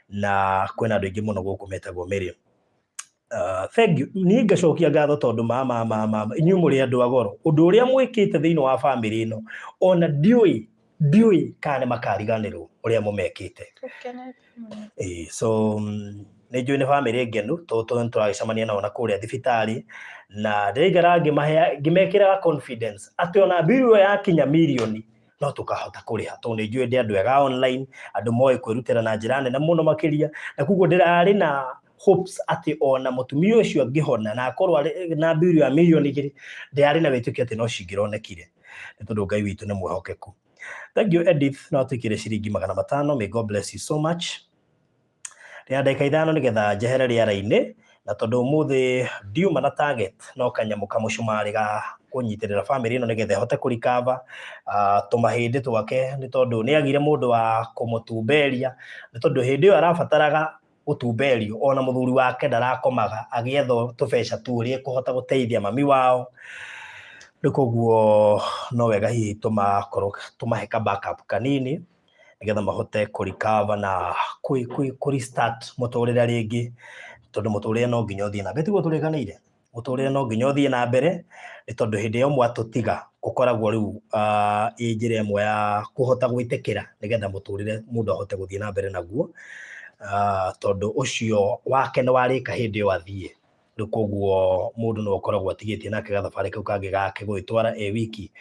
Speaker 1: na kwĩna andũ aingĩ mũno gũkũ metagwo Mary. Thank you. Niĩ ngacokia ngatho tondũ inyuĩ mũrĩ andũ a goro. Ũndũ ũrĩa mwĩkĩte thĩinĩ wa family ĩno ona ndiũĩ kana nĩ makariganĩrwo ũrĩa mũmekĩte. So nĩ njũĩ nĩ family ngenu tondũ tũragĩcemania nao na kũrĩa thibitarĩ, na ndĩraigara ngĩmekĩraga confidence atĩ ona mbirũ yakinya mirioni no tũkahota kũrĩha, tondũ nĩ njũĩ ndĩ andũ ega online, andũ moĩ kwĩrutĩra na njĩra nene mũno makĩria, na koguo ndĩrarĩ na hopes atĩ ona mũtumia ũcio angĩhona na akorwo na mbirũ ya mirioni 2 ndĩarĩ na wĩtĩkio atĩ no cingĩronekire, nĩ tondũ Ngai witũ nĩ mwĩhokeku. Thank you Edith, no twĩkĩre ciringi 500. May God bless you so much. Rĩa ndagĩka 5 nĩgetha njehere rĩera-inĩ, na tondũ ũmũthĩ ndiuma na target no kanyamũ kamũcumarĩ ga kũnyitĩrĩra family ĩno nĩgetha ĩhote kũrecover tũmahĩndĩ twake, nĩ tondũ nĩ agire mũndũ wa kũmũtumberia, nĩ tondũ hĩndĩ ĩyo arabataraga gũtumberio, ona mũthuri wake ndarakomaga agĩetha tũbeca tu ũrĩa kũhota gũteithia mami wao. Rĩu koguo no wega hihi tũmahe ka backup kanini nĩgetha mahote kũrecover na kũrestart mũtũrĩre rĩngĩ, tondũ mũtũrĩre no nginya ũthiĩ na mbere. Tiguo tũrĩkanĩire, mũtũrĩre no nginya ũthiĩ na mbere, nĩ tondũ hĩndĩ ĩyo mwatũtiga gũkoragwo rĩu njĩra ĩmwe ya kũhota gwĩtĩkĩra nĩgetha mũtũrĩre mũndũ ahote gũthiĩ na mbere naguo. tondu ucio wake nĩ warĩka hĩndĩ ĩyo athiĩ rĩu koguo mũndũ no akoragwo atigĩtie nake gathabarĩ kau kangĩ gake gwĩtwara wiki.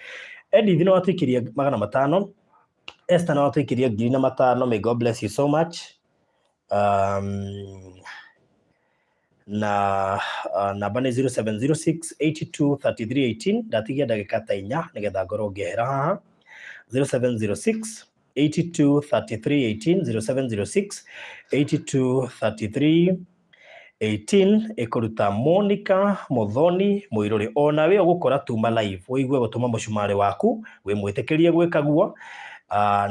Speaker 1: Edith no atwĩkĩrie 500, Esther no atwĩkĩrie 5,000. May God bless you so much. Na namba nĩ 0706823318 ndatigia ndagĩka ta 4 nĩgetha ngorwo ngĩehera haha. 0706823318 0706823318 ĩkũruta Monica Muthoni Muiruri. Onawe ũgũkora Tuma Live wĩigue gũtũma mũcumarĩ waku wĩmwĩtĩkĩrie gwĩka guo.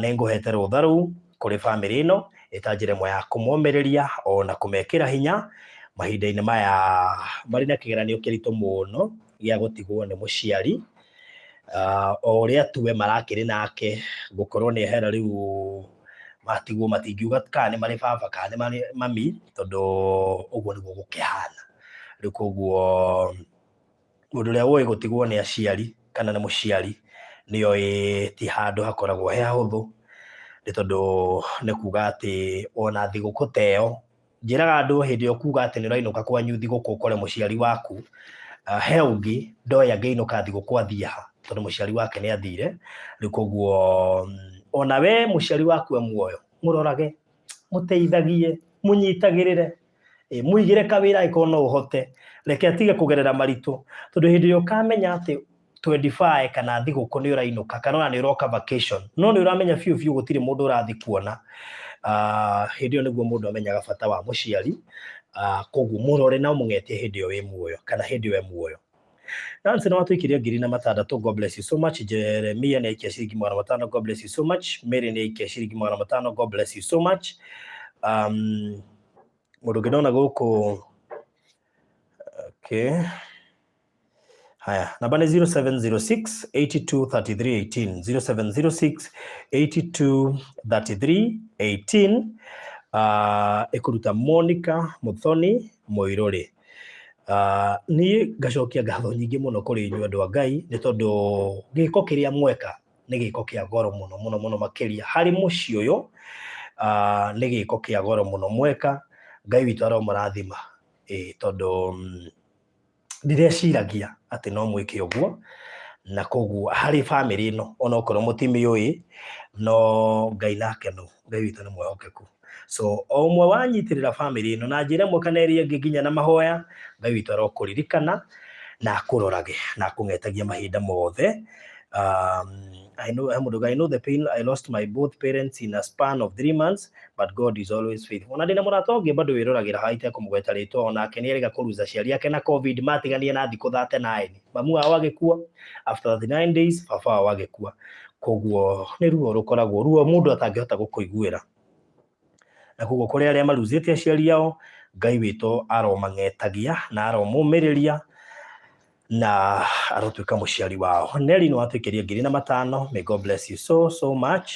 Speaker 1: Nĩ ngũhete rũtha rũu kũrĩ bamĩrĩ ĩno ĩta njĩra ĩmwe ya kũmomereria ona kũmekĩra hinya mahinda-inĩ maya marĩ na kĩgeranio kĩritũ mũno gĩa gũtigwo nĩ mũciari. O ũrĩa tuwe marakĩrĩ nake gũkorwo nĩ ehera rĩu matigwo matingiuga kana nĩ marĩ baba kana nĩ marĩ mami, tondũ ũguo nĩguo gũkĩhana rĩu. Koguo mũndũ ũrĩa ũĩ gũtigwo nĩ aciari kana nĩ mũciari nĩoĩ ti handũ hakoragwo he hahũthũ, nĩ tondũ nĩ kuga atĩ ona thigũkũ ta ĩyo, njĩraga andũ hĩndĩ ĩyo kuga atĩ nĩ ũrainũka kwanyu thigũkũ ũkore mũciari waku he ũngĩ ndoĩ angĩinũka thigũkũ athiĩ ha, tondũ mũciari wake nĩ athire. Rĩu koguo ona we mũciari waku e muoyo mũrorage, mũteithagie, mũnyitagĩrĩre, mũigĩre kawĩra angĩkorwo no ũhote, reke atige kũgerera maritũ, tondũ hĩndĩ ĩyo ũkamenya atĩ 25 kana thigũkũ nĩ ũrainũka kana ona nĩ ũroka vacation, no nĩ ũramenya biũ biũ gũtirĩ mũndũ ũrathi kuona. Hĩndĩ ĩyo nĩguo mũndũ amenyaga bata wa mũciari. Koguo mũrore na mũng'etie hĩndĩ ĩyo wĩ muoyo kana hĩndĩ ĩyo e muoyo. Nancy no atwĩkĩria 2,600. God bless you so much. Jeremia nĩ aikia ciringi 500. God bless you so much. Mary nĩ aikia ciringi 500. God bless you so much. Mũndũ ũngĩ ndona gũkũ, okay, haya, namba nĩ 0706823318 0706823318 ĩkũruta Monica Muthoni Muiruri. Niĩ ngacokia ngatho nyingĩ mũno kũrĩ inyuĩ andũ a Ngai, nĩ tondũ gĩko kĩrĩa mweka nĩ gĩko kĩa goro mũno mũno mũno makĩria harĩ mũciĩ ũyũ. Nĩ gĩko kĩa goro mũno mweka. Ngai witũ aromũrathima, tondũ ndireciragia atĩ no mwĩke ũguo, na koguo harĩ bamĩrĩ ĩno ona okorwo mũtimĩũĩ, no Ngai nake no, Ngai witũ nĩ mwĩhokeku. So o ũmwe wanyitĩrĩra bamĩrĩ ĩno na njĩra ĩmwe kana ĩrĩa ĩngĩ nginya na mahoya, Ngai witũ arokũririkana na akũrorage na akũng'etagia mahinda mothe. I know the pain. I lost my both parents in a span of 3 months, but God is always faithful. Ona ndĩna mũrata ũngĩ bado wĩroragĩra haha itekũmũgweta rĩtwa, onake nĩ erĩga kũruza aciari ake na COVID, matigania na thikũ 39. Mamu wao agĩkua after 39 days, baba wao agĩkua. Koguo nĩ ruo rũkoragwo, ruo mũndũ atangĩhota gũkũiguĩra. Na koguo kũrĩ arĩa maruzĩte aciari ao, Ngai witũ aromang'etagia na aromũmĩrĩria na arotuĩka mũciari wao. Neri no atwĩkĩrie 2,500. May God bless you so much.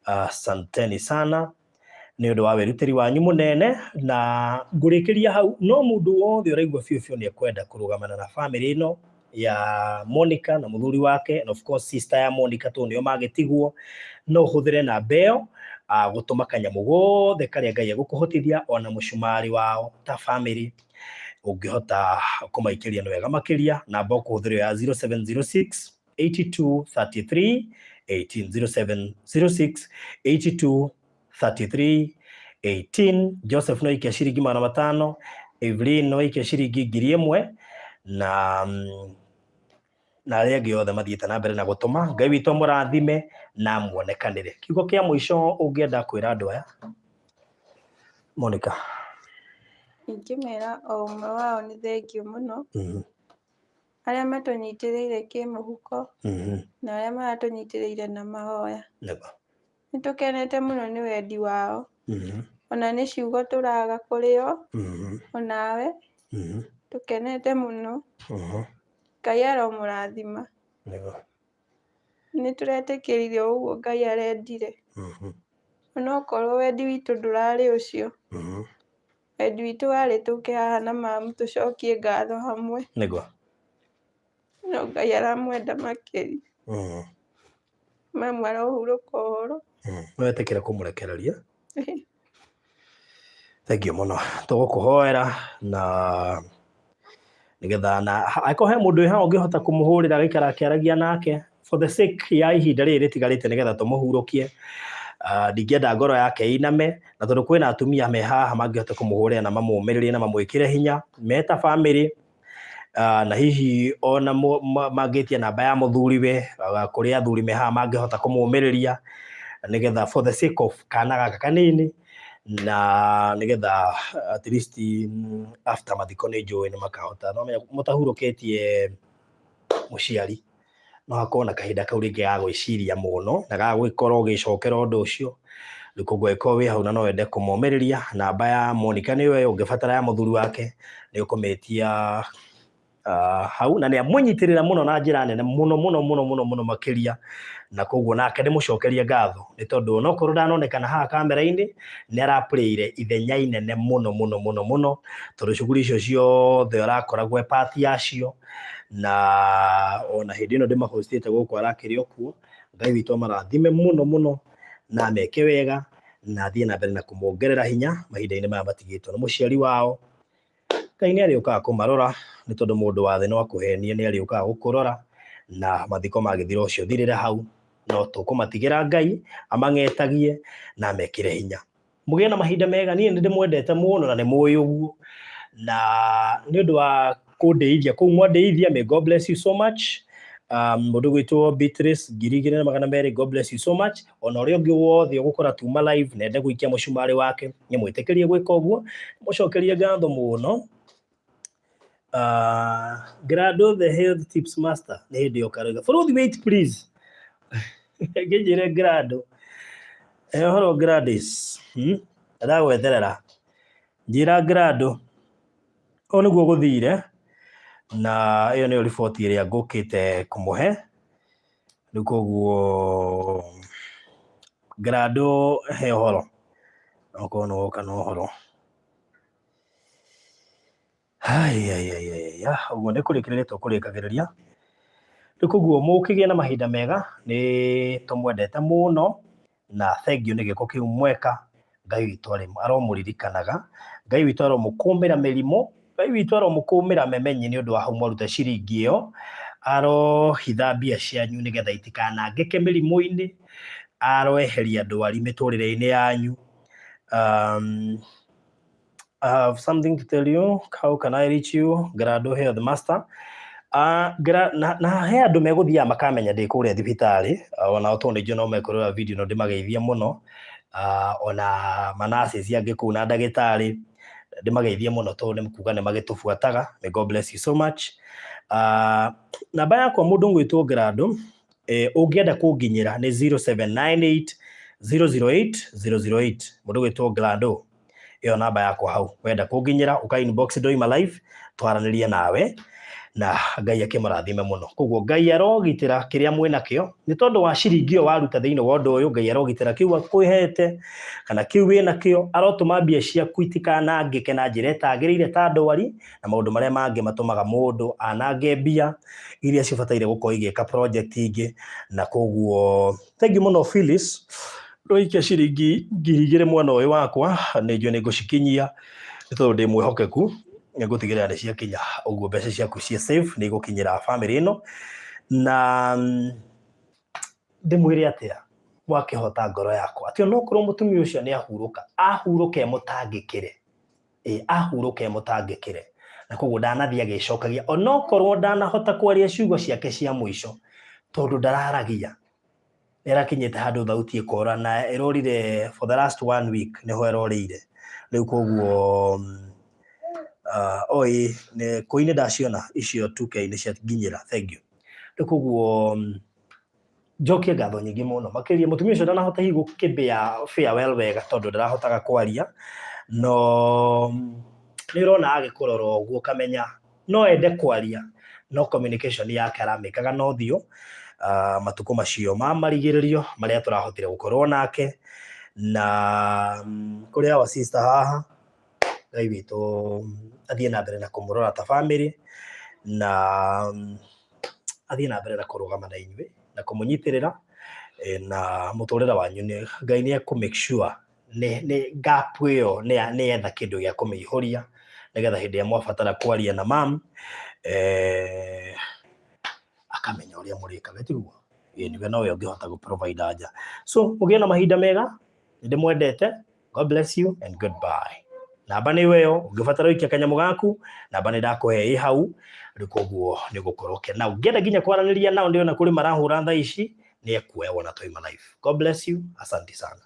Speaker 1: Asanteni sana nĩ ũndũ wa wĩrutĩri wanyu mũnene, na ngũrĩkĩria hau. No mũndũ wothe ũraigua biũ biũ nĩ ekwenda kũrũgamana na bamĩrĩ ĩno ya Monica na mũthuri wake, and of course sister ya Monica, tondũ nĩo magĩtigwo, no ũhũthĩre namba ĩyo gũtũma kanyamũ gothe karĩa Ngai egũkũhotithia, ona mũcumarĩ wao ta bamĩrĩ ũngĩhota kũmaikĩria nĩ wega makĩria. Namba ũkũhũthĩra ya 0706823318 0706823318. Joseph no aikia ciringi 500. Evelyn no aikia ciringi 1,000, na arĩa angĩ othe mathiĩte na mbere na gũtũma. Ngai witũ mũrathime na muonekanĩre. Kiugo kĩa mũico ũngĩenda kwĩra andũ aya, Monica?
Speaker 3: Ingĩmera o ũmwe wao nĩ thengiũ mũno, arĩa matũnyitĩrĩire kĩmũhuko na arĩa maratũnyitĩrĩire na mahoya. Nĩ tũkenete mũno nĩ wendi wao, ona nĩ ciugo tũraga kũrĩ o, onawe tũkenete mũno. Ngai aromũrathima. Nĩ tũretĩkĩrire ũguo Ngai arendire, onokorwo wendi witũ ndũrarĩ ũcio. Wendi witũ warĩ tũke haha na mamu tũcokie ngatho hamwe, no Ngai aramwenda makĩria. Mamu arohurũka ũhoro. Wetĩkĩra kũmũrekereria?
Speaker 1: Thank you muno tugukuhoera na nigetha na akohe mundu ha ungihota kumuhurira gaikara akiaragia nake for the sake ya ihinda riri ritigarite nigetha tumuhurukie. Ndingĩenda ngoro yake iname na tondu kwina atumia me haha mangĩhota kumuhurira na mamumĩrĩrie na mamwĩkĩre hinya meta family. Na hihi ona mangĩtia namba ya mũthuriwe kũrĩ athuri me haha mangĩhota kũmũmĩrĩria nigetha for the sake of kana gaka kanini, na nigetha at least after mathiko nĩ njũĩ nĩ makahota no mũtahurũkĩtie mũciari no hakorwo na kahinda kau rĩngĩ ga gwĩciria mũno na ga gũkorwo ũgĩcokera ũndũ ũcio. Rĩu koguo ĩko wĩ hau na no wende kũmũmĩrĩria, namba ya Monica nĩyo ĩyo, ũngĩbatara ya mũthuri wake nĩ ũkũmĩtia hau, na nĩ amũnyitĩrĩra mũno na njĩra nene mũno makĩria, na koguo nake ndĩmũcokerie ngatho nĩ tondũ onokorwo ndanonekana haha kamera-inĩ nĩ arapurĩire ithenya inene mũno tondũ shughuli icio ciothe arakoragwo part yacio, na ona hĩndĩ ĩno ndĩmahostĩte gũkũ arakĩrĩ okuo. Ngai witũ amarathime mũno na ameke wega na athiĩ na mbere na kũmongerera hinya mahinda-inĩ maya matigĩtwo nĩ mũciari wao. Ngai nĩ arĩũkaga kũmarora nĩ tondũ mũndũ wa thĩ no akũhenie, nĩ arĩũkaga gũkũrora na mathiko magĩthira ũcio thirĩre hau, no tũkũmatigĩra Ngai amang'etagie na amekĩre hinya. Mũgĩe na mahinda mega, niĩ nĩ ndĩmwendete mũno na nĩ mũĩ ũguo, na nĩ ũndũ wa kũndeithia kũu mwandeithia, may God bless you so much. Mũndũ gwĩtwo Beatrice 2,200, God bless you so much. Ona ũrĩa ũngĩ wothe ũgũkora tuma live nende gũikia mũcumarĩ wake nĩ mwĩtĩkĩrie gwĩka ũguo, mũcokerie ngatho mũno. Grado the health tips master nĩ hĩndĩ yoka follow the wait please. Ngĩnjĩre Grado ũhoro Gladys ndagwetherera njĩra Grado o nĩguo gũthire, na ĩyo nĩyo riboti ĩrĩa ngũkĩte kũmũhe rĩu. Koguo Grado he ũhoro okorwo nĩ woka na ũhoro. Ũguo nĩ kũrĩkĩrĩria tũkũrĩkagĩrĩria rĩu. Koguo mũkĩgĩa na mahinda mega, nĩ tũmwendete mũno na thank you nĩ gĩko kĩu mweka. Ngai witũ aromũririkanaga, Ngai witũ aromũkũmĩra mĩrimũ, Ngai witũ aromũkũmĩra memenyi nĩ ũndũ wa hau mwaruta ciringi ĩyo, arohitha mbia cianyu nĩgetha itikanangĩke mĩrimũ-inĩ, aroeheria ndwari mĩtũrĩre-inĩ yanyu. I have something to tell you. How can I reach you? Grado Health Master. Na he andũ megũthiaga makamenya ndĩ kũrĩa thibitarĩ, ona tondũ nĩnjũ no mekũrora video no ndĩmageithie mũno. Ona manurses angĩ kũu na ndagĩtarĩ ndĩmageithie mũno tondũ nĩ kuga nĩ magĩtũbuataga. May God bless you so much. Namba yakwa mũndũ gwĩtwo Grado, ũngĩenda kũnginyĩra nĩ 0798 008 008. Mũndũ gwĩtwo Grado, ĩyo namba yakwa hau. Wenda kũnginyĩra ũka inbox ndoima live twaranĩrie nawe na Ngai akĩmũrathime mũno. Koguo Ngai arogitĩra kĩrĩa mwĩnakĩo nĩ tondũ wa ciringi ĩyo waruta thĩinĩ wa ũndũ ũyũ. Ngai arogitĩra kĩu akwĩhete kana kĩu wĩnakĩo, arotũma mbia ciaku itikanangĩke na njĩra ĩtagĩrĩire ta ndwari na maũndũ marĩa mangĩ matũmaga mũndũ anange mbia iria cibataire gũkorwo igĩka project ingĩ. Na koguo thank you mũno Phyllis, roikia ciringi 2,000 mwana ũyũ wakwa, nĩ njũĩ nĩ ngũcikinyia nĩ tondũ ndĩ mwĩhokeku nĩ ngũtigĩrĩra nĩ ciakinya. Ũguo mbeca ciaku cia safe nĩ igũkinyĩra family ĩno, na ndĩmwĩre atĩa wakĩhota ngoro yakwa atĩ onokorwo mũtumia ũcio nĩ ahurũka, ahurũke mũtangĩkĩre, ahurũke mũtangĩkĩre. Na koguo ndanathiĩ agĩcokagia onokorwo ndanahota kwaria ciugo ciake cia mũico tondũ ndararagia. Nĩarakinyĩte handũ thauti ĩkora na ĩrorire for the last 1 week nĩho ĩrorĩire. Rĩu koguo oi nĩ kũinĩ ndaciona icio 2K nĩ cianginyĩra. Thank you. Rĩu koguo njokie ngatho nyingĩ mũno makĩria. Mũtumia ũcio ndanahota hihi gũkĩmbĩa farewell wega tondũ ndarahotaga kwaria, no nĩ ũrona agĩkũrora ũguo kamenya no ende kwaria, no communication yake aramĩkaga na ũthiũ. Matukũ macio ma marigĩrĩrio marĩa tũrahotire gũkorwo nake, na kũrĩ our sister haha, Ngai witũ athiĩ na mbere na kũmũrora ta family, na athiĩ na mbere na kũrũgama na inyuĩ na kũmũnyitĩrĩra, na mũtũrĩre wanyu Ngai nĩ ekũ make sure nĩ gap ĩyo nĩ etha kĩndũ gĩa kũmĩihũria nĩgetha hĩndĩ ya mwabatara kwaria na mam akamenya ũrĩa mũrĩkaga tiguo niwe nowe ũngĩhota gũ provide anja. So mũgĩe na mahinda mega, ndĩmwendete. God bless you and goodbye. Namba nĩ ĩyo, ũngĩbatara ũikia kanyamũ gaku, namba nĩ ndakũhe ĩ hau, rĩu koguo nĩ gũkorwo ke nao. Ngenda nginya kwaranĩria nao, ndĩona kũrĩ marahũra thaa ici, nĩ ekuoya wona twaima live. God bless you, asante sana.